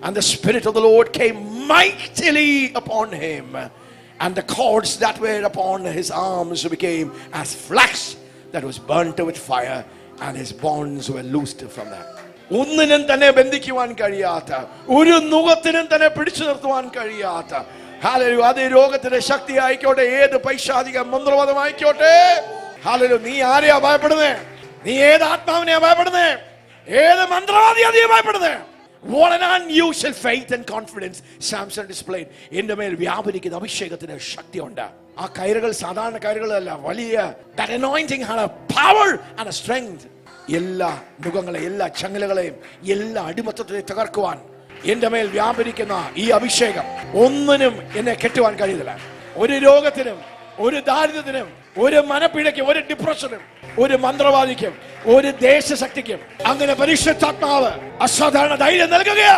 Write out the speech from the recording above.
And the Spirit of the Lord came mightily upon him, and the cords that were upon his arms became as flax that was burnt with fire, and his bonds were loosed from them. ഒന്നിനും തന്നെ ബന്ധിക്കുവാൻ കഴിയാത്ത, ഒരു നുകത്തിനും തന്നെ പിടിച്ചു നിർത്തുവാൻ കഴിയാത്ത, hallelujah, അത് രോഗത്തിന്റെ ശക്തി ആയിക്കോട്ടെ, ഏത് പൈശാചിക മന്ത്രവാദം ആയിക്കോട്ടെ, ഹല്ലേലൂയ, നീ ആരെയാ ഭയപ്പെടുന്നേ? നീ ഏത് ആത്മാവിനെയാ ഭയപ്പെടുന്നേ? ഏത് മന്ത്രവാദിയാ നീ ഭയപ്പെടുന്നേ? What an unusual faith and confidence Samson displayed. എന്റെ മേൽ വ്യാപരിക്കുന്ന അഭിഷേകത്തിന് ശക്തിയുണ്ട്. ആ കയറുകൾ സാധാരണ കയറുകളല്ല, വലിയ that anointing had a power and a strength. എല്ലാ മുഖങ്ങളെ, എല്ലാ ചങ്ങലകളെയും, എല്ലാ അടിമത്തത്തെയും തകർക്കുവാൻ എന്റെ മേൽ വ്യാപരിക്കുന്ന ഈ അഭിഷേകം ഒന്നിനും എന്നെ കെട്ടുവാൻ കഴിയില്ല. ഒരു രോഗത്തിനും, ഒരു ദാരിദ്ര്യത്തിനും, ഒരു മനപ്പിഴയ്ക്കും, ഒരു ഡിപ്രഷനും, ഒരു മന്ത്രവാദിക്കും, ഒരു ദേശശക്തിക്കും അങ്ങനെ പരിശുദ്ധാത്മാവ് അസാധാരണ ധൈര്യം നൽകുകയാ.